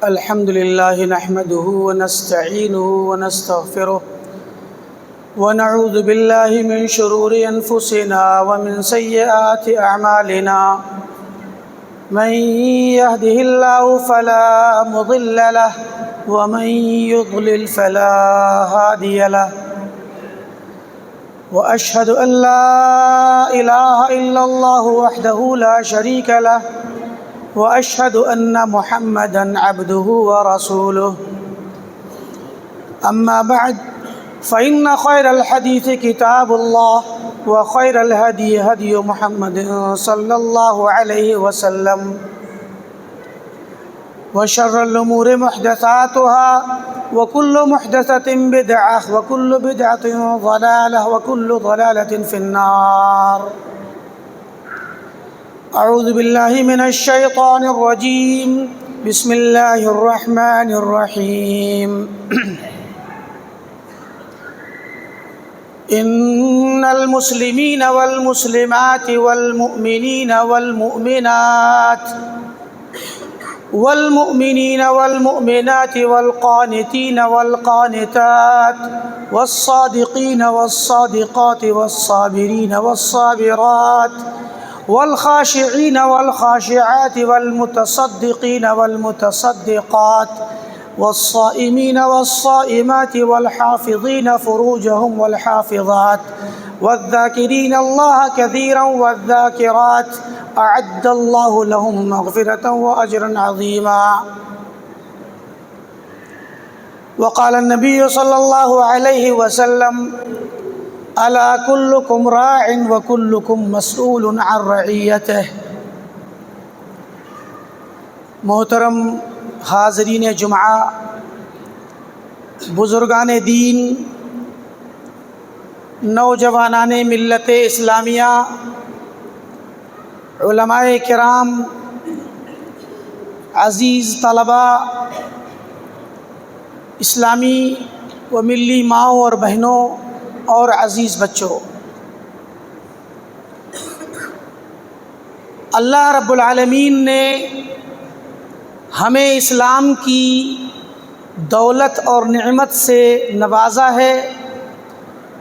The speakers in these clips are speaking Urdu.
الحمد لله نحمده ونستعينه ونستغفره ونعوذ بالله من شرور أنفسنا ومن سيئات أعمالنا من يهده الله فلا مضل له ومن يضلل فلا هادي له وأشهد أن لا إله إلا الله وحده لا شريك له وأشهد أن محمدًا عبده ورسوله أما بعد فإن خير الحديث كتاب الله وخير الهدي هدي محمد صلى الله عليه وسلم وشر الأمور محدثاتها وكل محدثة بدعة وكل بدعة ضلالة وكل ضلالة في النار اعوذ باللہ من الشیطان الرجیم بسم اللہ الرحمن الرحیم ان المسلمین والمسلمات والمؤمنین والمؤمنات والمؤمنات والقانتين والقانتات والصادقين والصادقات والصابرين والصابرات والخاشعين والخاشعات والمتصدقين والمتصدقات والصائمين والصائمات والحافظين فروجهم والحافظات والذاكرين الله كثيرا والذاكرات أعد الله لهم مغفرة وأجرا عظيما. وقال النبي صلى الله عليه وسلم ألا كلكم راع وكلكم مسؤول عن رعيته. محترم حاضرین جمعہ، بزرگان دین، نوجوانان ملت اسلامیہ، علماء کرام، عزیز طلبہ، اسلامی و ملی ماؤں اور بہنوں اور عزیز بچوں، اللہ رب العالمین نے ہمیں اسلام کی دولت اور نعمت سے نوازا ہے.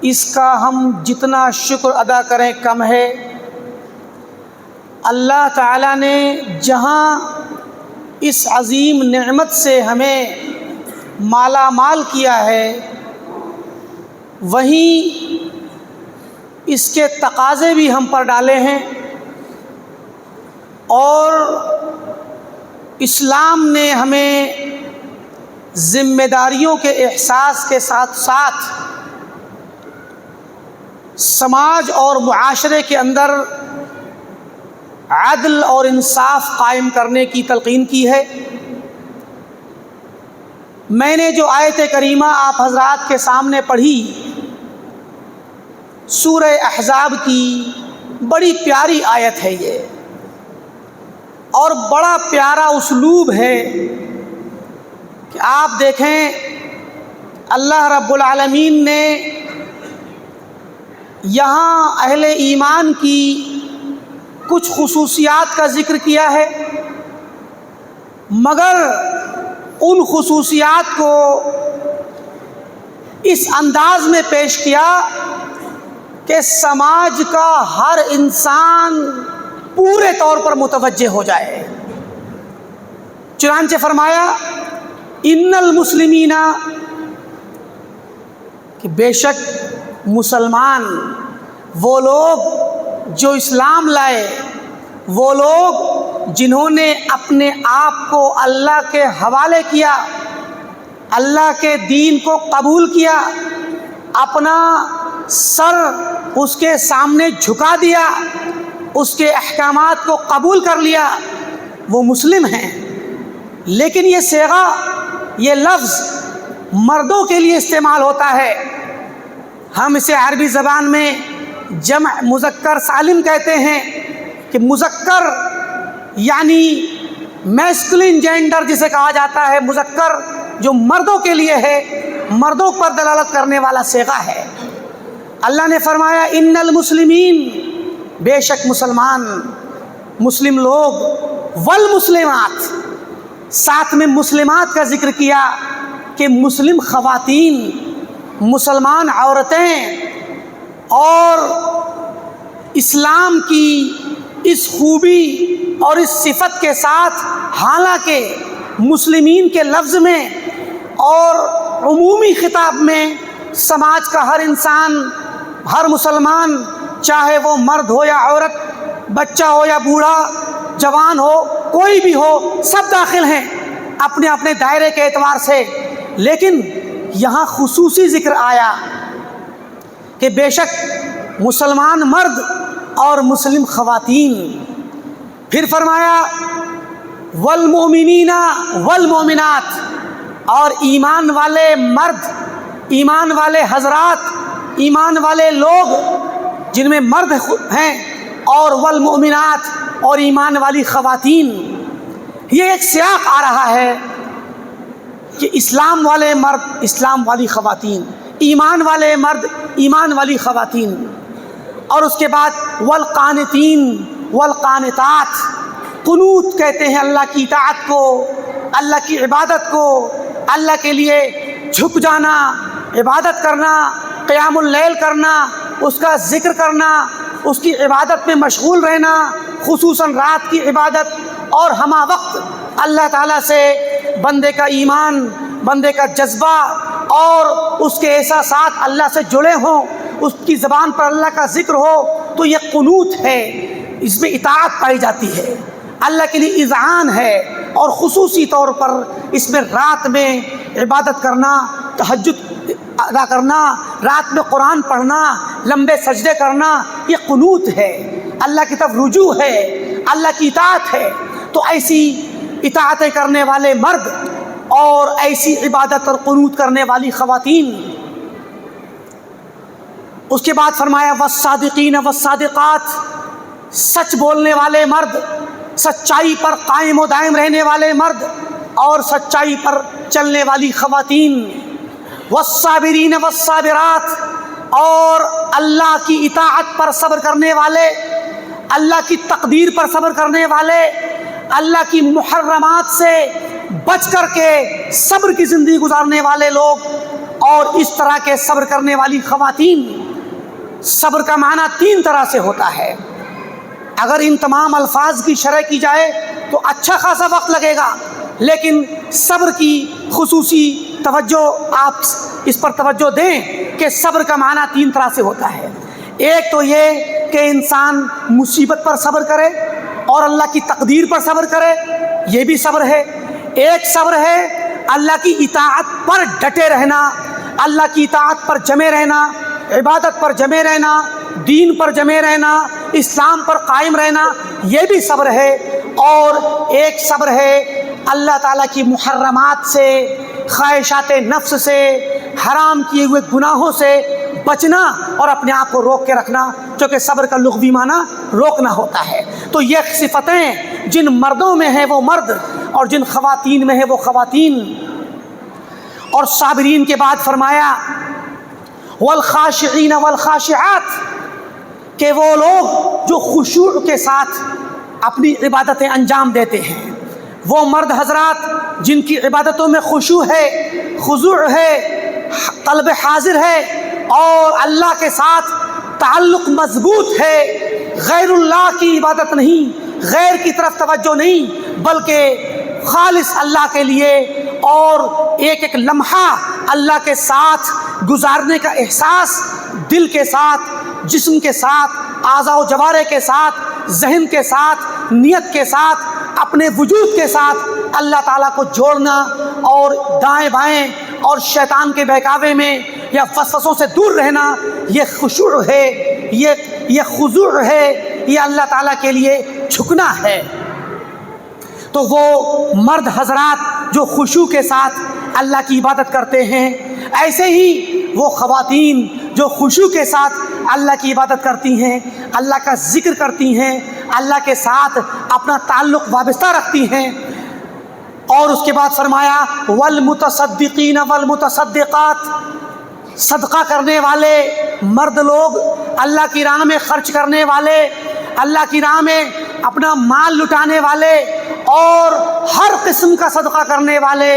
اس کا ہم جتنا شکر ادا کریں کم ہے. اللہ تعالیٰ نے جہاں اس عظیم نعمت سے ہمیں مالا مال کیا ہے، وہیں اس کے تقاضے بھی ہم پر ڈالے ہیں، اور اسلام نے ہمیں ذمہ داریوں کے احساس کے ساتھ ساتھ سماج اور معاشرے کے اندر عدل اور انصاف قائم کرنے کی تلقین کی ہے. میں نے جو آیت کریمہ آپ حضرات کے سامنے پڑھی، سورہ احزاب کی بڑی پیاری آیت ہے یہ، اور بڑا پیارا اسلوب ہے کہ آپ دیکھیں اللہ رب العالمین نے یہاں اہل ایمان کی کچھ خصوصیات کا ذکر کیا ہے، مگر ان خصوصیات کو اس انداز میں پیش کیا کہ سماج کا ہر انسان پورے طور پر متوجہ ہو جائے. چنانچہ فرمایا ان المسلمین، کہ بے شک مسلمان، وہ لوگ جو اسلام لائے، وہ لوگ جنہوں نے اپنے آپ کو اللہ کے حوالے کیا، اللہ کے دین کو قبول کیا، اپنا سر اس کے سامنے جھکا دیا، اس کے احکامات کو قبول کر لیا، وہ مسلم ہیں. لیکن یہ صیغہ، یہ لفظ مردوں کے لیے استعمال ہوتا ہے. ہم اسے عربی زبان میں جمع مذکر سالم کہتے ہیں، کہ مذکر یعنی میسکولین جینڈر جسے کہا جاتا ہے، مذکر جو مردوں کے لیے ہے، مردوں پر دلالت کرنے والا صیغہ ہے. اللہ نے فرمایا ان المسلمین، بے شک مسلمان، مسلم لوگ، والمسلمات، ساتھ میں مسلمات کا ذکر کیا کہ مسلم خواتین، مسلمان عورتیں، اور اسلام کی اس خوبی اور اس صفت کے ساتھ، حالانکہ مسلمین کے لفظ میں اور عمومی خطاب میں سماج کا ہر انسان، ہر مسلمان، چاہے وہ مرد ہو یا عورت، بچہ ہو یا بوڑھا، جوان ہو، کوئی بھی ہو، سب داخل ہیں اپنے اپنے دائرے کے اعتبار سے. لیکن یہاں خصوصی ذکر آیا کہ بے شک مسلمان مرد اور مسلم خواتین. پھر فرمایا والمؤمنین والمؤمنات، اور ایمان والے مرد، ایمان والے حضرات، ایمان والے لوگ جن میں مرد ہیں اور والمؤمنات اور ایمان والی خواتین. یہ ایک سیاق آ رہا ہے کہ اسلام والے مرد، اسلام والی خواتین، ایمان والے مرد، ایمان والی خواتین. اور اس کے بعد والقانتین والقانتات. قنوت کہتے ہیں اللہ کی اطاعت کو، اللہ کی عبادت کو، اللہ کے لیے جھک جانا، عبادت کرنا، قیام اللیل کرنا، اس کا ذکر کرنا، اس کی عبادت میں مشغول رہنا، خصوصاً رات کی عبادت. اور ہمہ وقت اللہ تعالیٰ سے بندے کا ایمان، بندے کا جذبہ اور اس کے احساسات اللہ سے جڑے ہوں، اس کی زبان پر اللہ کا ذکر ہو، تو یہ قنوت ہے. اس میں اطاعت پائی جاتی ہے، اللہ کے لیے اذعان ہے. اور خصوصی طور پر اس میں رات میں عبادت کرنا، تہجد ادا کرنا، رات میں قرآن پڑھنا، لمبے سجدے کرنا، یہ قنوت ہے، اللہ کی طرف رجوع ہے، اللہ کی اطاعت ہے. تو ایسی اطاعتیں کرنے والے مرد اور ایسی عبادت اور قنوت کرنے والی خواتین. اس کے بعد فرمایا والصادقین والصادقات. سچ بولنے والے مرد، سچائی پر قائم و دائم رہنے والے مرد اور سچائی پر چلنے والی خواتین. والصابرین والصابرات. اور اللہ کی اطاعت پر صبر کرنے والے، اللہ کی تقدیر پر صبر کرنے والے، اللہ کی محرمات سے بچ کر کے صبر کی زندگی گزارنے والے لوگ، اور اس طرح کے صبر کرنے والی خواتین. صبر کا معنی 3 طرح سے ہوتا ہے. اگر ان تمام الفاظ کی شرح کی جائے تو اچھا خاصا وقت لگے گا، لیکن صبر کی خصوصی توجہ، آپ اس پر توجہ دیں کہ صبر کا معنی 3 طرح سے ہوتا ہے. ایک تو یہ کہ انسان مصیبت پر صبر کرے اور اللہ کی تقدیر پر صبر کرے، یہ بھی صبر ہے. ایک صبر ہے اللہ کی اطاعت پر ڈٹے رہنا، اللہ کی اطاعت پر جمے رہنا، عبادت پر جمے رہنا، دین پر جمے رہنا، اسلام پر قائم رہنا، یہ بھی صبر ہے. اور ایک صبر ہے اللہ تعالیٰ کی محرمات سے، خواہشات نفس سے، حرام کیے ہوئے گناہوں سے بچنا اور اپنے آپ کو روک کے رکھنا، جو کہ صبر کا لغوی معنی روکنا ہوتا ہے. تو یہ صفتیں جن مردوں میں ہیں وہ مرد، اور جن خواتین میں ہیں وہ خواتین. اور صابرین کے بعد فرمایا والخاشعین والخاشعات، کہ وہ لوگ جو خشوع کے ساتھ اپنی عبادتیں انجام دیتے ہیں. وہ مرد حضرات جن کی عبادتوں میں خشوع ہے، خضوع ہے، قلب حاضر ہے، اور اللہ کے ساتھ تعلق مضبوط ہے، غیر اللہ کی عبادت نہیں، غیر کی طرف توجہ نہیں، بلکہ خالص اللہ کے لیے، اور ایک ایک لمحہ اللہ کے ساتھ گزارنے کا احساس دل کے ساتھ، جسم کے ساتھ، اعضاء و جوارح کے ساتھ، ذہن کے ساتھ، نیت کے ساتھ، اپنے وجود کے ساتھ اللہ تعالیٰ کو جوڑنا، اور دائیں بائیں اور شیطان کے بہکاوے میں یا وسوسوں سے دور رہنا، یہ خشوع ہے، یہ خضوع ہے، یہ اللہ تعالیٰ کے لیے جھکنا ہے. تو وہ مرد حضرات جو خشوع کے ساتھ اللہ کی عبادت کرتے ہیں، ایسے ہی وہ خواتین جو خشوع کے ساتھ اللہ کی عبادت کرتی ہیں، اللہ کا ذکر کرتی ہیں، اللہ کے ساتھ اپنا تعلق وابستہ رکھتی ہیں. اور اس کے بعد فرمایا والمتصدقین والمتصدقات. صدقہ کرنے والے مرد لوگ، اللہ کی راہ میں خرچ کرنے والے، اللہ کی راہ میں اپنا مال لٹانے والے، اور ہر قسم کا صدقہ کرنے والے،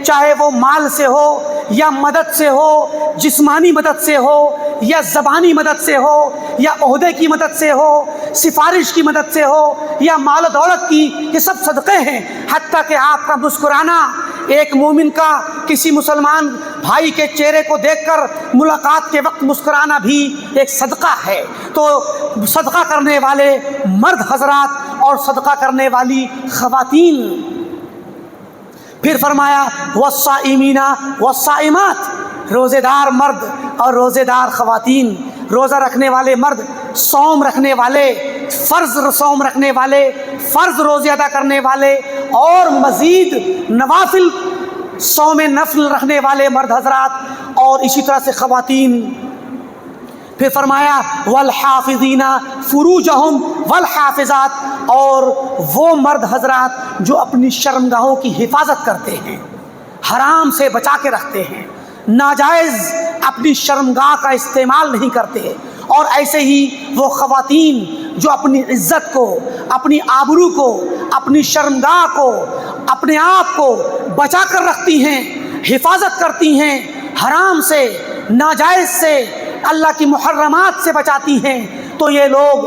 چاہے وہ مال سے ہو یا مدد سے ہو، جسمانی مدد سے ہو یا زبانی مدد سے ہو یا عہدے کی مدد سے ہو، سفارش کی مدد سے ہو یا مال و دولت کی، یہ سب صدقے ہیں. حتیٰ کہ آپ کا مسکرانا، ایک مومن کا کسی مسلمان بھائی کے چہرے کو دیکھ کر ملاقات کے وقت مسکرانا بھی ایک صدقہ ہے. تو صدقہ کرنے والے مرد حضرات اور صدقہ کرنے والی خواتین. پھر فرمایا والصائمین والصائمات. روزے دار مرد اور روزے دار خواتین. روزہ رکھنے والے مرد، صوم رکھنے والے، فرض صوم رکھنے والے، فرض روزے ادا کرنے والے، اور مزید نوافل صوم نفل رکھنے والے مرد حضرات، اور اسی طرح سے خواتین. پھر فرمایا والحافظین فروجہم والحافظات، اور وہ مرد حضرات جو اپنی شرمگاہوں کی حفاظت کرتے ہیں، حرام سے بچا کے رکھتے ہیں، ناجائز اپنی شرمگاہ کا استعمال نہیں کرتے، اور ایسے ہی وہ خواتین جو اپنی عزت کو، اپنی آبرو کو، اپنی شرمگاہ کو، اپنے آپ کو بچا کر رکھتی ہیں، حفاظت کرتی ہیں، حرام سے، ناجائز سے، اللہ کی محرمات سے بچاتی ہیں، تو یہ لوگ،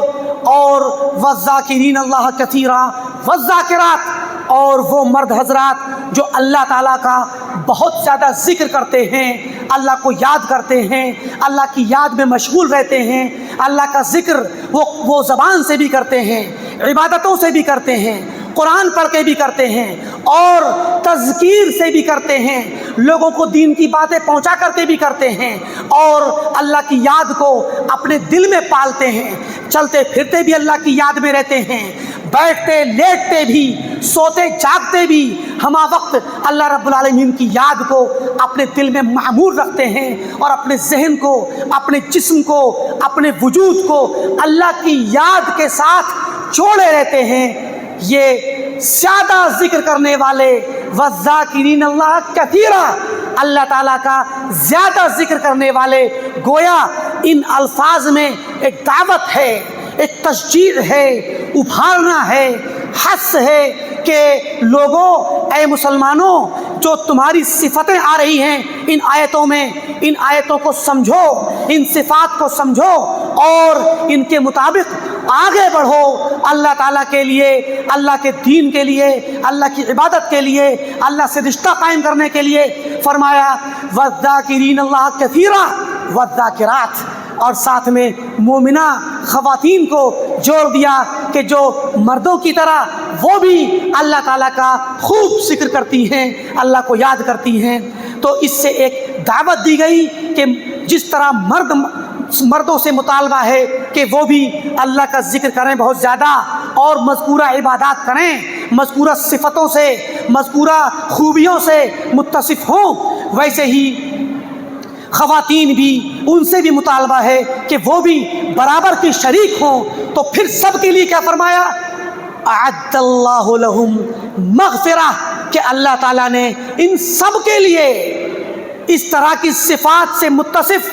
اور والذاکرین اللہ کثیرا والذاکرات، اور وہ مرد حضرات جو اللہ تعالیٰ کا بہت زیادہ ذکر کرتے ہیں، اللہ کو یاد کرتے ہیں، اللہ کی یاد میں مشغول رہتے ہیں، اللہ کا ذکر وہ زبان سے بھی کرتے ہیں، عبادتوں سے بھی کرتے ہیں، قرآن پڑھ کے بھی کرتے ہیں، اور تذکیر سے بھی کرتے ہیں، لوگوں کو دین کی باتیں پہنچا کر کے بھی کرتے ہیں، اور اللہ کی یاد کو اپنے دل میں پالتے ہیں، چلتے پھرتے بھی اللہ کی یاد میں رہتے ہیں، بیٹھتے لیٹتے بھی، سوتے جاگتے بھی ہمہ وقت اللہ رب العالمین کی یاد کو اپنے دل میں معمور رکھتے ہیں، اور اپنے ذہن کو، اپنے جسم کو، اپنے وجود کو اللہ کی یاد کے ساتھ جوڑے رہتے ہیں۔ یہ زیادہ ذکر کرنے والے والذاکرین اللہ کثیرا، اللہ تعالیٰ کا زیادہ ذکر کرنے والے، گویا ان الفاظ میں ایک دعوت ہے، ایک تشجیع ہے، ابھارنا ہے، حث ہے کہ لوگوں، اے مسلمانوں، جو تمہاری صفتیں آ رہی ہیں ان آیتوں میں، ان آیتوں کو سمجھو، ان صفات کو سمجھو، اور ان کے مطابق آگے بڑھو، اللہ تعالیٰ کے لیے، اللہ کے دین کے لیے، اللہ کی عبادت کے لیے، اللہ سے رشتہ قائم کرنے کے لیے۔ فرمایا والذاکرین اللہ کثیرا والذاکرات، اور ساتھ میں مومنہ خواتین کو جوڑ دیا کہ جو مردوں کی طرح وہ بھی اللہ تعالیٰ کا خوب ذکر کرتی ہیں، اللہ کو یاد کرتی ہیں۔ تو اس سے ایک دعوت دی گئی کہ جس طرح مردوں سے مطالبہ ہے کہ وہ بھی اللہ کا ذکر کریں بہت زیادہ، اور مذکورہ عبادات کریں، مذکورہ صفتوں سے، مذکورہ خوبیوں سے متصف ہوں، ویسے ہی خواتین بھی، ان سے بھی مطالبہ ہے کہ وہ بھی برابر کی شریک ہوں۔ تو پھر سب کے لیے کیا فرمایا؟ اعد اللہ لہم مغفرہ، کہ اللہ تعالیٰ نے ان سب کے لیے اس طرح کی صفات سے متصف،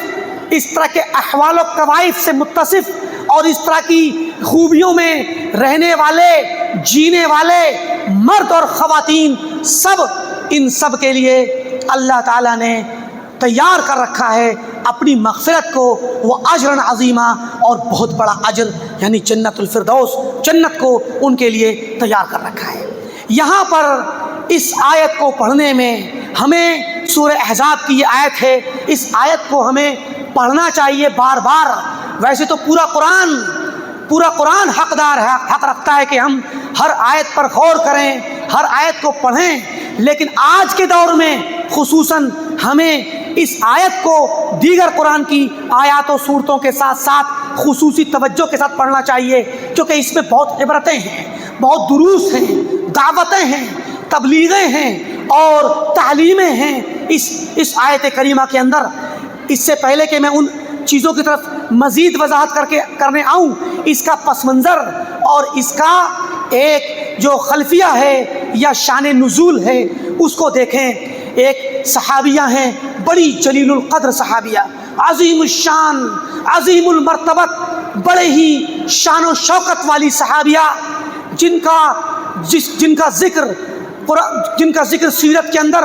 اس طرح کے احوال و قوائف سے متصف، اور اس طرح کی خوبیوں میں رہنے والے، جینے والے مرد اور خواتین، سب، ان سب کے لیے اللہ تعالیٰ نے تیار کر رکھا ہے اپنی مغفرت کو، وہ اجر عظیمہ، اور بہت بڑا اجر، یعنی جنت الفردوس، جنت کو ان کے لیے تیار کر رکھا ہے۔ یہاں پر اس آیت کو پڑھنے میں ہمیں، سورہ احزاب کی یہ آیت ہے، اس آیت کو ہمیں پڑھنا چاہیے بار بار۔ ویسے تو پورا قرآن حق رکھتا ہے کہ ہم ہر آیت پر غور کریں، ہر آیت کو پڑھیں، لیکن آج کے دور میں خصوصاً ہمیں اس آیت کو دیگر قرآن کی آیات و صورتوں کے ساتھ ساتھ خصوصی توجہ کے ساتھ پڑھنا چاہیے، کیونکہ اس میں بہت عبرتیں ہیں، بہت دروس ہیں، دعوتیں ہیں، تبلیغیں ہیں، اور تعلیمیں ہیں اس آیت کریمہ کے اندر۔ اس سے پہلے کہ میں ان چیزوں کی طرف مزید وضاحت کرنے آؤں، اس کا پس منظر اور اس کا ایک جو خلفیہ ہے یا شان نزول ہے اس کو دیکھیں۔ ایک صحابیہ ہیں، بڑی جلیل القدر صحابیہ، عظیم الشان، عظیم المرتبت، بڑے ہی شان و شوکت والی صحابیہ، جن کا ذکر سیرت کے اندر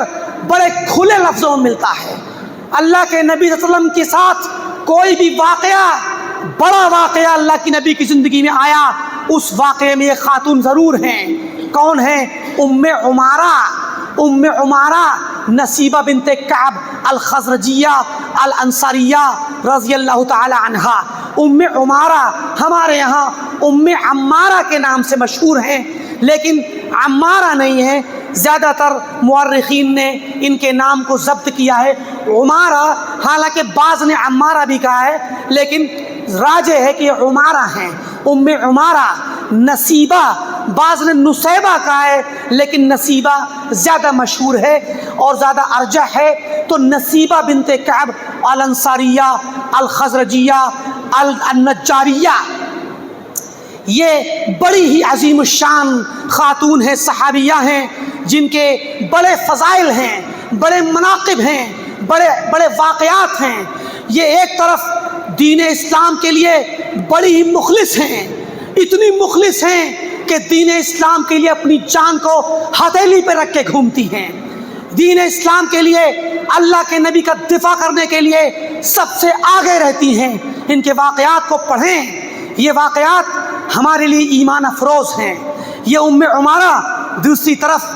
بڑے کھلے لفظوں میں ملتا ہے۔ اللہ کے نبی صلی اللہ علیہ وسلم کے ساتھ کوئی بھی واقعہ، بڑا واقعہ اللہ کی نبی کی زندگی میں آیا، اس واقعے میں یہ خاتون ضرور ہیں۔ کون ہیں؟ ام عمارہ نصیبہ بنت کعب الخزرجیہ الانصاریہ رضی اللہ تعالی عنہا۔ ام عمارہ ہمارے یہاں ام عمارہ کے نام سے مشہور ہیں، لیکن عمارہ نہیں ہے، زیادہ تر مورخین نے ان کے نام کو ضبط کیا ہے عمارہ، حالانکہ بعض نے عمارہ بھی کہا ہے، لیکن راجح ہے کہ یہ عمارہ ہیں۔ ام عمارہ نصیبہ، بعض نے نصیبہ کہا ہے، لیکن نصیبہ زیادہ مشہور ہے اور زیادہ ارجح ہے۔ تو نصیبہ بنت کعب الانصاریہ، الخزرجیہ، النجاریہ، یہ بڑی ہی عظیم الشان خاتون ہیں، صحابیہ ہیں، جن کے بڑے فضائل ہیں، بڑے مناقب ہیں، بڑے بڑے واقعات ہیں۔ یہ ایک طرف دین اسلام کے لیے بڑی ہی مخلص ہیں، اتنی مخلص ہیں کہ دین اسلام کے لیے اپنی جان کو ہتھیلی پہ رکھ کے گھومتی ہیں، دین اسلام کے لیے، اللہ کے نبی کا دفاع کرنے کے لیے سب سے آگے رہتی ہیں۔ ان کے واقعات کو پڑھیں، یہ واقعات ہمارے لیے ایمان افروز ہیں۔ یہ ام عمارہ دوسری طرف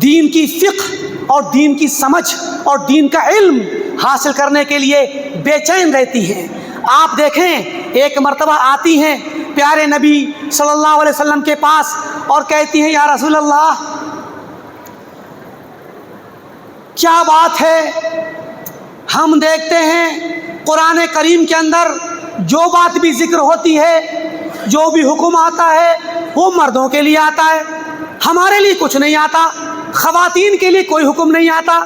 دین کی فقہ اور دین کی سمجھ اور دین کا علم حاصل کرنے کے لیے بے چین رہتی ہیں۔ آپ دیکھیں، ایک مرتبہ آتی ہیں پیارے نبی صلی اللہ علیہ وسلم کے پاس اور کہتی ہیں، یا رسول اللہ، کیا بات ہے، ہم دیکھتے ہیں قرآن کریم کے اندر جو بات بھی ذکر ہوتی ہے، جو بھی حکم آتا ہے، وہ مردوں کے لیے آتا ہے، ہمارے لیے کچھ نہیں آتا، خواتین کے لیے کوئی حکم نہیں آتا،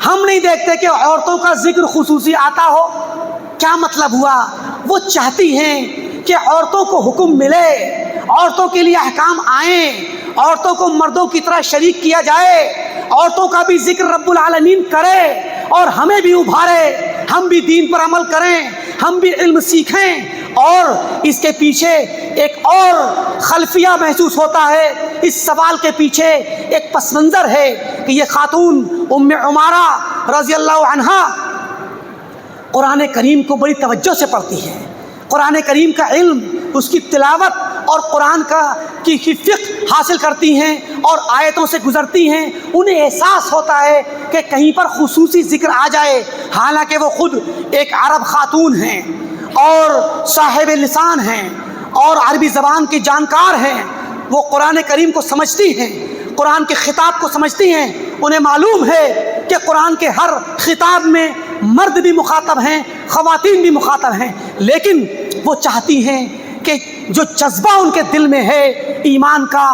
ہم نہیں دیکھتے کہ عورتوں کا ذکر خصوصی آتا ہو۔ کیا مطلب ہوا؟ وہ چاہتی ہیں کہ عورتوں کو حکم ملے، عورتوں کے لیے احکام آئیں، عورتوں کو مردوں کی طرح شریک کیا جائے، عورتوں کا بھی ذکر رب العالمین کرے اور ہمیں بھی ابھارے، ہم بھی دین پر عمل کریں، ہم بھی علم سیکھیں۔ اور اس کے پیچھے ایک اور خلفیہ محسوس ہوتا ہے، اس سوال کے پیچھے ایک پس منظر ہے کہ یہ خاتون ام عمارہ رضی اللہ عنہا قرآن کریم کو بڑی توجہ سے پڑھتی ہے، قرآن کریم کا علم، اس کی تلاوت اور قرآن کی فقہ حاصل کرتی ہیں اور آیتوں سے گزرتی ہیں۔ انہیں احساس ہوتا ہے کہ کہیں پر خصوصی ذکر آ جائے، حالانکہ وہ خود ایک عرب خاتون ہیں اور صاحب لسان ہیں اور عربی زبان کی جانکار ہیں، وہ قرآن کریم کو سمجھتی ہیں، قرآن کے خطاب کو سمجھتی ہیں۔ انہیں معلوم ہے کہ قرآن کے ہر خطاب میں مرد بھی مخاطب ہیں، خواتین بھی مخاطب ہیں، لیکن وہ چاہتی ہیں کہ جو جذبہ ان کے دل میں ہے ایمان کا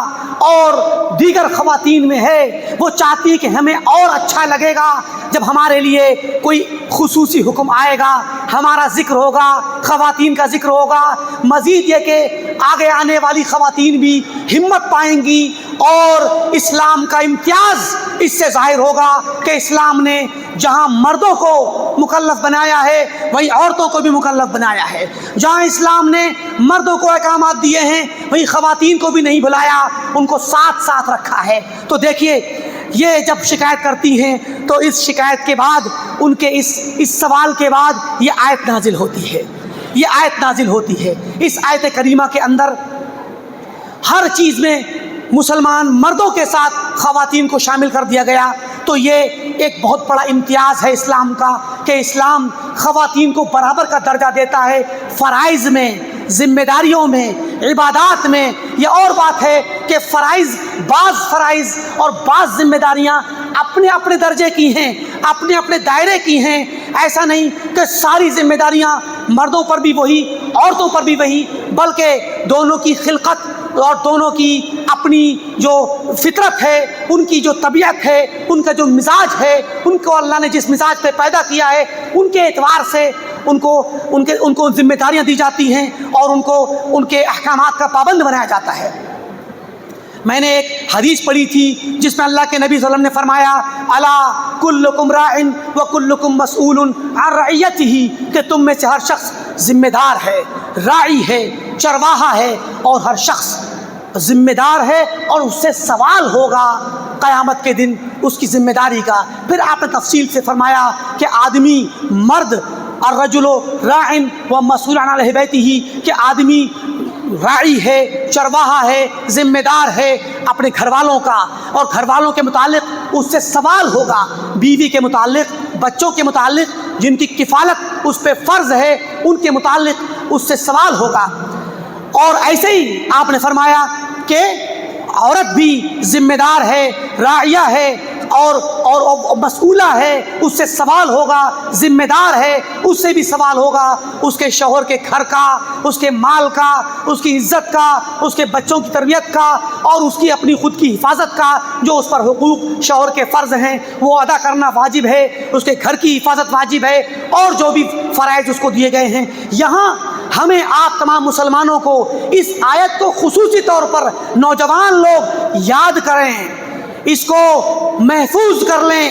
اور دیگر خواتین میں ہے، وہ چاہتی ہے کہ ہمیں اور اچھا لگے گا جب ہمارے لیے کوئی خصوصی حکم آئے گا، ہمارا ذکر ہوگا، خواتین کا ذکر ہوگا۔ مزید یہ کہ آگے آنے والی خواتین بھی ہمت پائیں گی اور اسلام کا امتیاز اس سے ظاہر ہوگا کہ اسلام نے جہاں مردوں کو مکلف بنایا ہے وہیں عورتوں کو بھی مکلف بنایا ہے، جہاں اسلام نے مردوں کو احکامات دیے ہیں وہیں خواتین کو بھی نہیں بلایا، ان کو ساتھ ساتھ رکھا ہے۔ تو دیکھیے، یہ جب شکایت کرتی ہیں تو اس شکایت کے بعد، ان کے اس سوال کے بعد یہ آیت نازل ہوتی ہے، یہ آیت نازل ہوتی ہے۔ اس آیت کریمہ کے اندر ہر چیز میں مسلمان مردوں کے ساتھ خواتین کو شامل کر دیا گیا۔ تو یہ ایک بہت بڑا امتیاز ہے اسلام کا کہ اسلام خواتین کو برابر کا درجہ دیتا ہے، فرائض میں، ذمہ داریوں میں، عبادات میں۔ یہ اور بات ہے کہ بعض فرائض اور بعض ذمہ داریاں اپنے اپنے درجے کی ہیں، اپنے اپنے دائرے کی ہیں۔ ایسا نہیں کہ ساری ذمہ داریاں مردوں پر بھی وہی، عورتوں پر بھی وہی، بلکہ دونوں کی خلقت اور دونوں کی اپنی جو فطرت ہے، ان کی جو طبیعت ہے، ان کا جو مزاج ہے، ان کو اللہ نے جس مزاج پہ پیدا کیا ہے، ان کے اعتبار سے ان کو ذمہ داریاں دی جاتی ہیں اور ان کے احکامات کا پابند بنایا جاتا ہے۔ میں نے ایک حدیث پڑھی تھی جس میں اللہ کے نبی صلی اللہ علیہ وسلم نے فرمایا، الا کلکم راع وکلکم مسئول عن رعیتہ، کہ تم میں سے ہر شخص ذمہ دار ہے، راعی ہے، چرواہا ہے، اور ہر شخص ذمہ دار ہے اور اس سے سوال ہوگا قیامت کے دن اس کی ذمہ داری کا۔ پھر آپ نے تفصیل سے فرمایا کہ آدمی، مرد، الرجل راع ومسئول عن اہل بیتہ، کہ آدمی راعی ہے، چرواہا ہے، ذمہ دار ہے اپنے گھر والوں کا، اور گھر والوں کے متعلق اس سے سوال ہوگا، بیوی کے متعلق، بچوں کے متعلق جن کی کفالت اس پہ فرض ہے، ان کے متعلق اس سے سوال ہوگا۔ اور ایسے ہی آپ نے فرمایا کہ عورت بھی ذمہ دار ہے، راعیہ ہے، اور مسئولہ ہے، اس سے سوال ہوگا، ذمہ دار ہے، اس سے بھی سوال ہوگا، اس کے شوہر کے گھر کا، اس کے مال کا، اس کی عزت کا، اس کے بچوں کی تربیت کا، اور اس کی اپنی خود کی حفاظت کا، جو اس پر حقوق شوہر کے فرض ہیں وہ ادا کرنا واجب ہے، اس کے گھر کی حفاظت واجب ہے، اور جو بھی فرائض اس کو دیے گئے ہیں۔ یہاں ہمیں آپ تمام مسلمانوں کو اس آیت کو خصوصی طور پر نوجوان لوگ یاد کریں، اس کو محفوظ کر لیں،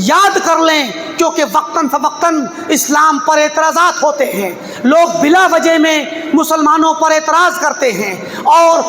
یاد کر لیں، کیونکہ وقتاً فوقتاً اسلام پر اعتراضات ہوتے ہیں، لوگ بلا وجہ میں مسلمانوں پر اعتراض کرتے ہیں اور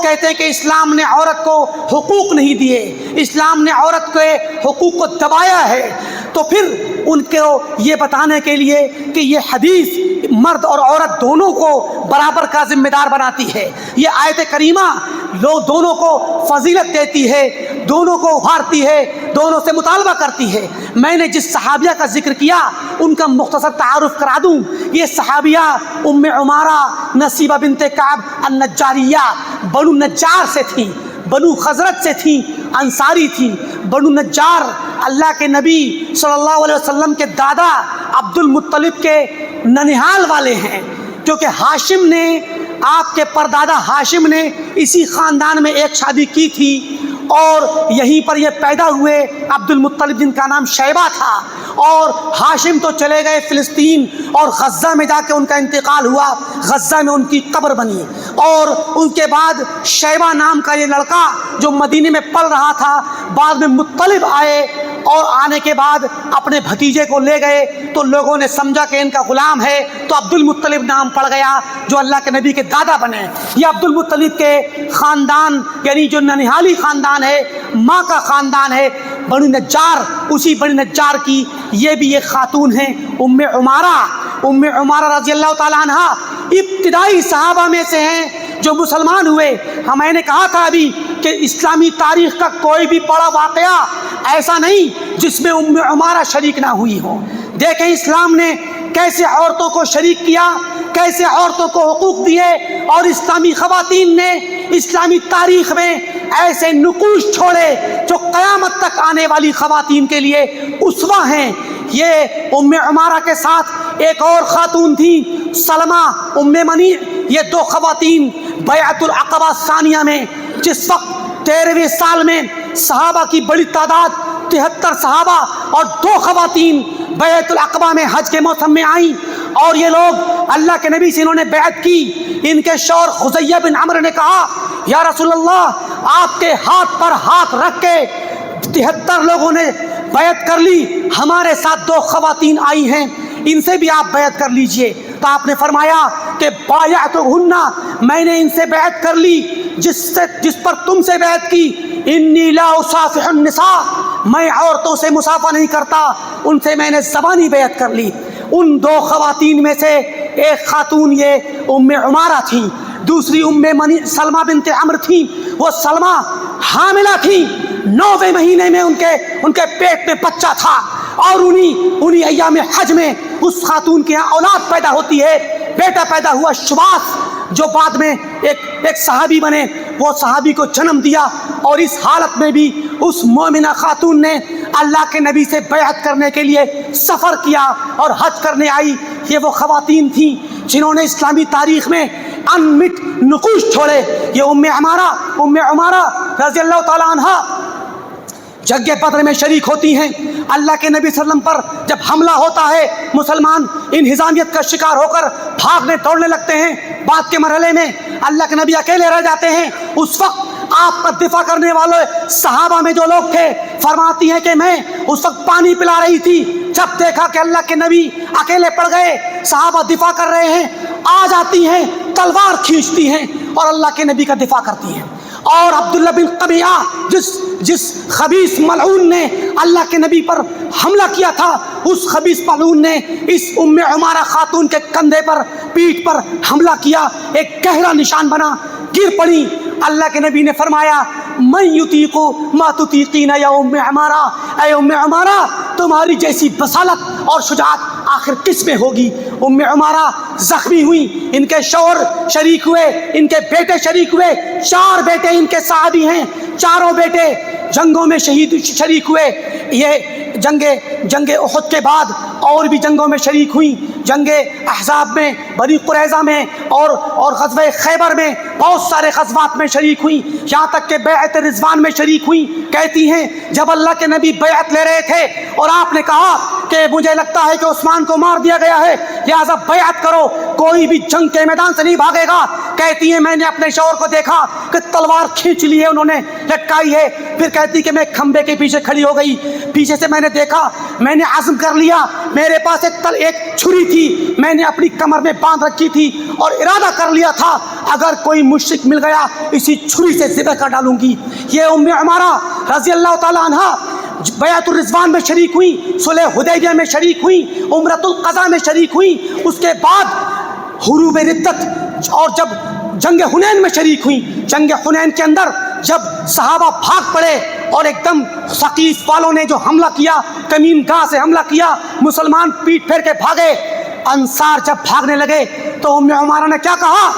کہتے ہیں کہ اسلام نے عورت کو حقوق نہیں دیے، اسلام نے عورت کے حقوق کو دبایا ہے۔ تو پھر ان کو یہ بتانے کے لیے کہ یہ حدیث مرد اور عورت دونوں کو برابر کا ذمہ دار بناتی ہے، یہ آیت کریمہ لوگ دونوں کو فضیلت دیتی ہے، دونوں کو ابھارتی ہے، دونوں سے مطالبہ کرتی ہے۔ میں نے جس صحابیہ کا ذکر کیا ان کا مختصر تعارف کرا دوں۔ یہ صحابیہ ام عمارہ نصیبہ بنت کعب النجاریہ بنو نجار سے تھیں، بنو خزرج سے تھیں، انصاری تھیں۔ بنو نجار اللہ کے نبی صلی اللہ علیہ وسلم کے دادا عبد المطلب کے ننہال والے ہیں، کیونکہ ہاشم نے، آپ کے پردادا ہاشم نے اسی خاندان میں ایک شادی کی تھی اور یہیں پر یہ پیدا ہوئے، عبد المطلب جن کا نام شیبہ تھا، اور ہاشم تو چلے گئے فلسطین اور غزہ میں جا کے ان کا انتقال ہوا، غزہ میں ان کی قبر بنی، اور ان کے بعد شیبہ نام کا یہ لڑکا جو مدینے میں پل رہا تھا، بعد میں مطلب آئے، اور آنے کے بعد اپنے بھتیجے کو لے گئے تو لوگوں نے سمجھا کہ ان کا غلام ہے، تو عبد المطلب نام پڑ گیا جو اللہ کے نبی کے دادا بنے۔ یہ عبد المطلب کے خاندان یعنی جو ننہالی خاندان ہے، ماں کا خاندان ہے بنو نجار، اسی بنو نجار کی یہ بھی ایک خاتون ہیں ام عمارہ۔ ام عمارہ رضی اللہ تعالیٰ عنہ ابتدائی صحابہ میں سے ہیں جو مسلمان ہوئے۔ میں نے کہا تھا ابھی کہ اسلامی تاریخ کا کوئی بھی بڑا واقعہ ایسا نہیں جس میں ام عمارہ شریک نہ ہوئی ہو۔ دیکھیں اسلام نے کیسے عورتوں کو شریک کیا، کیسے عورتوں کو حقوق دیے، اور اسلامی خواتین نے اسلامی تاریخ میں ایسے نقوش چھوڑے جو قیامت تک آنے والی خواتین کے لیے اسوہ ہیں۔ یہ ام عمارہ کے ساتھ ایک اور خاتون تھیں سلمہ ام منی، یہ دو خواتین بیعت العقبہ ثانیہ میں، جس وقت 13ویں سال میں صحابہ کی بڑی تعداد 73 صحابہ اور 2 خواتین بیعت العقبہ میں حج کے موسم میں آئیں، اور یہ لوگ اللہ کے نبی سے انہوں نے بیعت کی۔ ان کے شوہر خزیہ بن عمرو نے کہا یا رسول اللہ، آپ کے ہاتھ پر ہاتھ رکھ کے 73 لوگوں نے بیعت کر لی، ہمارے ساتھ 2 خواتین آئی ہیں، ان سے بھی آپ بیعت کر لیجئے۔ تو آپ نے فرمایا کہ بایعتہن، میں نے ان سے بیعت کر لی جس پر تم سے بیعت کی، انی لا اصافح النساء، میں عورتوں سے مصافحہ نہیں کرتا، ان سے میں نے زبانی بیعت کر لی۔ ان 2 خواتین میں سے ایک خاتون یہ ام عمارہ تھیں، دوسری ام منی سلمہ بنت عمرو تھیں۔ وہ سلمہ حاملہ تھیں، 9ویں مہینے میں ان کے پیٹ میں بچہ تھا، اور انہی ایام حج میں اس خاتون کے یہاں اولاد پیدا ہوتی ہے، بیٹا پیدا ہوا شباس، جو بعد میں ایک صحابی بنے، وہ صحابی کو جنم دیا۔ اور اس حالت میں بھی اس مومنہ خاتون نے اللہ کے نبی سے بیعت کرنے کے لیے سفر کیا اور حج کرنے آئی۔ یہ وہ خواتین تھیں جنہوں نے اسلامی تاریخ میں انمٹ نقوش چھوڑے۔ یہ ام عمارہ رضی اللہ تعالیٰ عنہ جنگ بدر میں شریک ہوتی ہیں۔ اللہ کے نبی صلی اللہ علیہ وسلم پر جب حملہ ہوتا ہے، مسلمان انہزامیت کا شکار ہو کر بھاگنے دوڑنے لگتے ہیں، بعد کے مرحلے میں اللہ کے نبی اکیلے رہ جاتے ہیں۔ اس وقت آپ کا دفاع کرنے والے صحابہ میں جو لوگ تھے، فرماتی ہیں کہ میں اس وقت پانی پلا رہی تھی، جب دیکھا کہ اللہ کے نبی اکیلے پڑ گئے، صحابہ دفاع کر رہے ہیں، آ جاتی ہیں، تلوار کھینچتی ہیں اور اللہ کے نبی کا دفاع کرتی ہیں۔ اور عبداللہ بن قبیعہ جس خبیث ملعون نے اللہ کے نبی پر حملہ کیا تھا، اس خبیث ملعون نے اس ام عمارہ خاتون کے کندھے پر، پیٹھ پر حملہ کیا، ایک گہرا نشان بنا، گر پڑی۔ اللہ کے نبی نے فرمایا من یطیق ما تطیقین یا ام عمارہ، اے ام عمارہ تمہاری جیسی بصالت اور شجاعت آخر کس میں ہوگی۔ ام عمارہ زخمی ہوئی، ان کے شوہر شریک ہوئے، ان کے بیٹے شریک ہوئے، 4 بیٹے ان کے صحابی ہیں، چاروں بیٹے جنگوں میں شریک ہوئے. یہ جنگ احد کے بعد اور بھی جنگوں میں شریک ہوئیں. جنگ احزاب میں، بنی قریظہ میں اور غزوہ خیبر میں، بہت سارے غزوات میں شریک ہوئیں. یہاں تک کہ بیعت رضوان میں شریک ہوئیں. کہتی ہیں جب اللہ کے نبی بیعت لے رہے تھے اور آپ نے کہا کہ مجھے لگتا ہے کہ عثمان کو مار دیا گیا ہے لہٰذا بیعت کرو، کوئی بھی جنگ کے میدان سے نہیں بھاگے گا. کہتی ہیں میں نے اپنے شوہر کو دیکھا کہ تلوار کھینچ لی ہے، انہوں نے لٹکائی ہے. پھر کہتی کہ میں کھمبے کے پیچھے کھڑی ہو گئی، پیچھے سے میں نے دیکھا، میں نے عزم کر لیا، میرے پاس ایک چھری تھی، میں نے اپنی کمر میں باندھ رکھی تھی اور ارادہ کر لیا تھا اگر کوئی مشرک مل گیا اسی چھری سے ذبح کر ڈالوں گی. یہ ام عمارہ رضی اللہ تعالی عنہا بیعت الرضوان میں شریک ہوئی، صلح حدیبیہ میں شریک ہوئی، عمرۃ القضاء میں شریک ہوئی. اس کے بعد حروب ردت اور جب جنگ حنین میں شریک ہوئی. جنگ حنین کے اندر جب صحابہ بھاگ پڑے اور ایک دم ثقیف والوں نے جو حملہ کیا، کمین گاہ سے حملہ کیا، مسلمان پیٹ پھیر کے بھاگے. انصار جب بھاگنے لگے تو ام عمارہ نے کیا کہا؟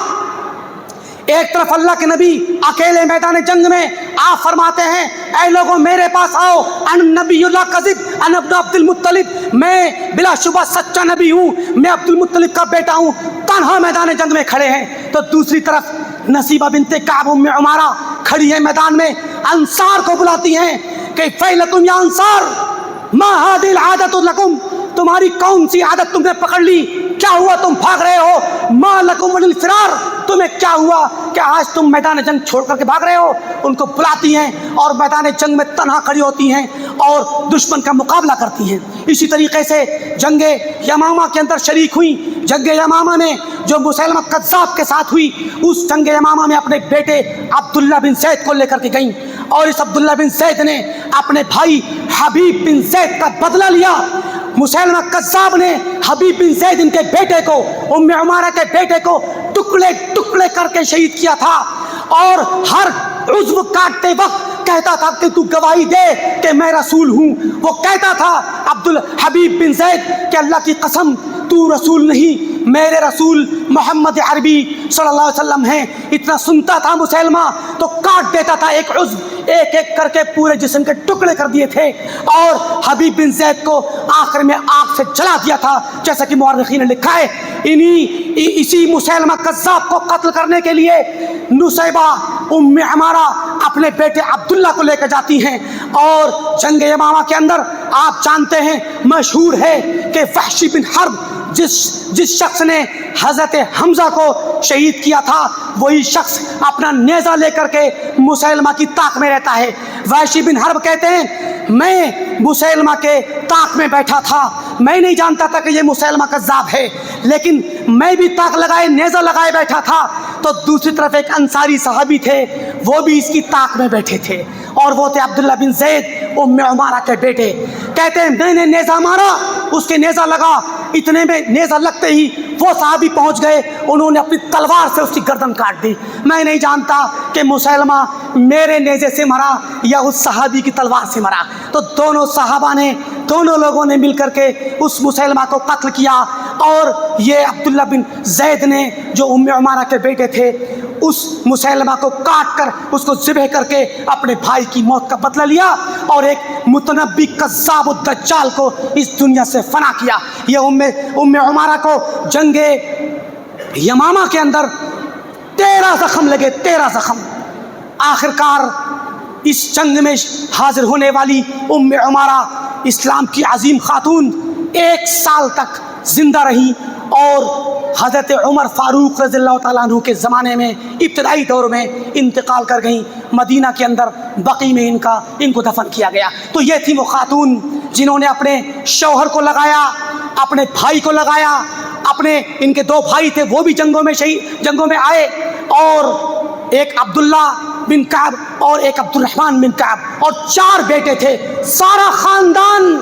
ایک طرف اللہ کے نبی اکیلے میدان جنگ میں آپ فرماتے ہیں اے لوگوں میرے پاس آؤ، ان نبی اللہ کذب ان ابن عبد المطلب، میں بلا شبہ سچا نبی ہوں، میں عبد المطلب کا بیٹا ہوں. تنہا میدان جنگ میں کھڑے ہیں. تو دوسری طرف نصیبہ بنت کعب ام عمارہ کھڑی ہے میدان میں، انصار کو بلاتی ہیں کہ فیلکم یا انصار ما هذه العادت لکم، تمہاری کون سی عادت تم نے پکڑ لی؟ کیا ہوا تم بھاگ رہے ہو؟ ما لکم من الفرار، تمہیں کیا ہوا کہ آج تم میدان جنگ چھوڑ کر کے بھاگ رہے ہو؟ ان کو بلاتی ہیں اور میدان جنگ میں تنہا کھڑی ہوتی ہیں اور دشمن کا مقابلہ کرتی ہیں. اسی طریقے سے جنگ یمامہ کے اندر شریک ہوئی. جنگ یمامہ میں جو مسیلمہ کذاب کے ساتھ ہوئی، اس جنگ یمامہ میں اپنے بیٹے عبداللہ بن زید کو لے کر کے گئیں اور اس عبداللہ بن زید نے اپنے بھائی حبیب بن زید کا بدلہ لیا. مسیلمہ کذاب نے حبیب بن زید ان کے بیٹے کو، ام عمارہ کے بیٹے کو ٹکڑے ٹکڑے کر کے شہید کیا تھا اور ہر عضو کاٹتے وقت کہتا تھا کہ تو گواہی دے کہ میں رسول ہوں. وہ کہتا تھا حبیب بن زید کہ اللہ کی قسم تو رسول نہیں، میرے رسول محمد عربی صلی اللہ علیہ وسلم ہیں. اتنا سنتا تھا مسلمہ تو کاٹ دیتا تھا ایک عضو، ایک ایک کر کے پورے جسم کے ٹکڑے کر دیے تھے اور حبیب بن زید کو آخر میں آگ سے جلا دیا تھا. جیسا کہ مورخین نے لکھا ہے اسی مسیلمہ کذاب کو قتل کرنے کے لیے نصیبہ ام عمارہ اپنے بیٹے عبداللہ کو لے کر جاتی ہیں. اور جنگ یمامہ کے اندر آپ جانتے ہیں مشہور ہے کہ وحشی بن حرب جس شخص نے حضرت حمزہ کو شہید کیا تھا وہی شخص اپنا نیزہ لے کر کے مسیلمہ کی طاق میں رہتا ہے. وحشی بن حرب کہتے ہیں میں مسیلمہ کے طاق میں بیٹھا تھا، میں نہیں جانتا تھا کہ یہ مسیلمہ کذاب ہے، لیکن میں بھی طاق لگائے نیزہ لگائے بیٹھا تھا. تو دوسری طرف ایک انصاری صحابی تھے، وہ بھی اس کی طاق میں بیٹھے تھے اور وہ تھے عبداللہ بن زید ام عمارہ کے بیٹے. کہتے ہیں میں نے نیزہ مارا، اس کے نیزہ لگا، اتنے میں نیزہ لگتے ہی وہ صحابی پہنچ گئے، انہوں نے اپنی تلوار سے اس کی گردن کاٹ دی. میں نہیں جانتا کہ مسیلمہ میرے نیزے سے مرا یا اس صحابی کی تلوار سے مرا. تو دونوں صحابہ نے، دونوں لوگوں نے مل کر کے اس مسیلمہ کو قتل کیا اور یہ عبداللہ بن زید نے جو ام عمارہ کے بیٹے تھے اس مسیلمہ کو کاٹ کر اس کو ذبح کر کے اپنے بھائی کی موت کا بدلہ لیا اور ایک متنبی کذاب الدجال کو اس دنیا سے فنا کیا. یہ ام عمارہ کو جنگ یمامہ کے اندر 13 زخم لگے، 13 زخم. آخرکار اس جنگ میں حاضر ہونے والی ام عمارہ اسلام کی عظیم خاتون 1 سال تک زندہ رہی اور حضرت عمر فاروق رضی اللہ تعالیٰ عنہ کے زمانے میں ابتدائی دور میں انتقال کر گئیں. مدینہ کے اندر بقیع میں ان کو دفن کیا گیا. تو یہ تھی وہ خاتون جنہوں نے اپنے شوہر کو لگایا، اپنے بھائی کو لگایا، ان کے 2 بھائی تھے وہ بھی جنگوں میں آئے اور ایک عبداللہ بن کعب اور ایک عبد الرحمن بن کعب اور 4 بیٹے تھے. سارا خاندان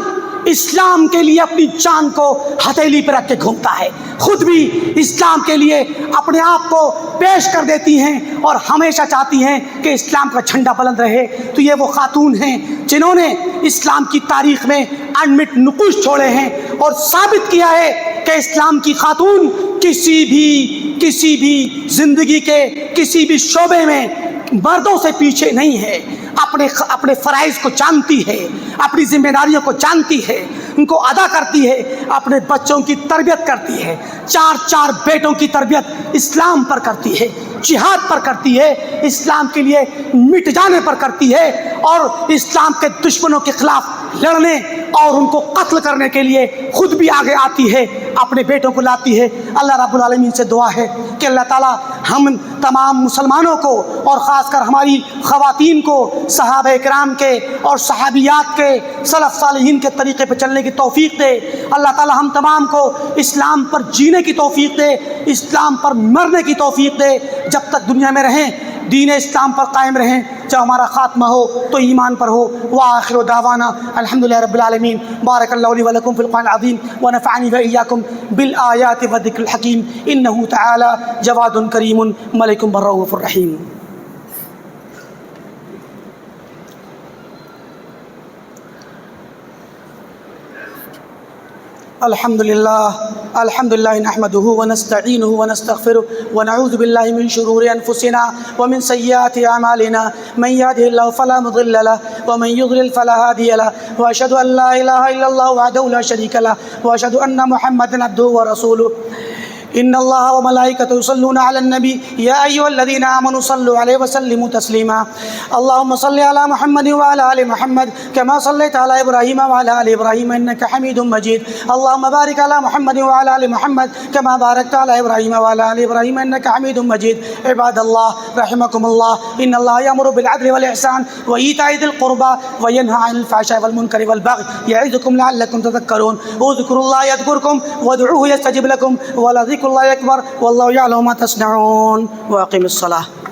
اسلام کے لیے اپنی جان کو ہتھیلی پہ رکھ کے گھومتا ہے، خود بھی اسلام کے لیے اپنے آپ کو پیش کر دیتی ہیں اور ہمیشہ چاہتی ہیں کہ اسلام کا جھنڈا بلند رہے. تو یہ وہ خاتون ہیں جنہوں نے اسلام کی تاریخ میں انمٹ نقوش چھوڑے ہیں اور ثابت کیا ہے کہ اسلام کی خاتون کسی بھی زندگی کے کسی بھی شعبے میں مردوں سے پیچھے نہیں ہے، اپنے فرائض کو جانتی ہے، اپنی ذمہ داریوں کو جانتی ہے، ان کو ادا کرتی ہے، اپنے بچوں کی تربیت کرتی ہے، 4 بیٹوں کی تربیت اسلام پر کرتی ہے، جہاد پر کرتی ہے، اسلام کے لیے مٹ جانے پر کرتی ہے، اور اسلام کے دشمنوں کے خلاف لڑنے اور ان کو قتل کرنے کے لیے خود بھی آگے آتی ہے، اپنے بیٹوں کو لاتی ہے۔ اللہ رب العالمین سے دعا ہے کہ اللہ تعالی ہم تمام مسلمانوں کو اور خاص کر ہماری خواتین کو صحابہ کرام کے اور صحابیات کے سلف صالحین کے طریقے پہ چلنے کی توفیق دے۔ اللہ تعالی ہم تمام کو اسلام پر جینے کی توفیق دے، اسلام پر مرنے کی توفیق دے، جب تک دنیا میں رہیں دین اسلام پر قائم رہیں، جب ہمارا خاتمہ ہو تو ایمان پر ہو۔ وآخر دعوانا الحمدللہ رب العالمین۔ بارک اللہ لی ولکم فی القرآن العظیم ونفعنی وإیاکم بالآیات والذکر الحکیم، انہ تعالی جواد کریم ملک بالرؤوف الرحیم۔ الحمد للہ نحمده ونستعینه ونستغفره ونعوذ باللہ من شرور انفسنا ومن سیئات اعمالنا، من يهده الله فلا مضل له ومن يضلل فلا هادي له، واشهد ان لا اله الا الله وحده لا شريك له، واشهد ان محمدا عبده ورسوله۔ ان اللہ وملائکتہ یصلون علی النبی یا ایھا الذین آمنوا صلوا علیہ وسلموا تسلیما۔ اللہم صل علی محمد وعلی آل محمد کما صلیت علی ابراہیم وعلی آل ابراہیم انک حمید مجید۔ اللہم بارک علی محمد وعلی آل محمد کما بارکت علی ابراہیم وعلی آل ابراہیم انک حمید مجید۔ عباد اللہ رحمکم اللہ، ان اللہ یأمر بالعدل والإحسان وإیتاء ذی القربى وینہی عن الفحشاء والمنکر والبغی یعظکم لعلکم تذکرون۔ اذکروا اللہ یذکرکم وادعوہ یستجب لکم ولذکر اللہ اکبر واللہ یعلم ما تصنعون۔ واقم الصلاۃ۔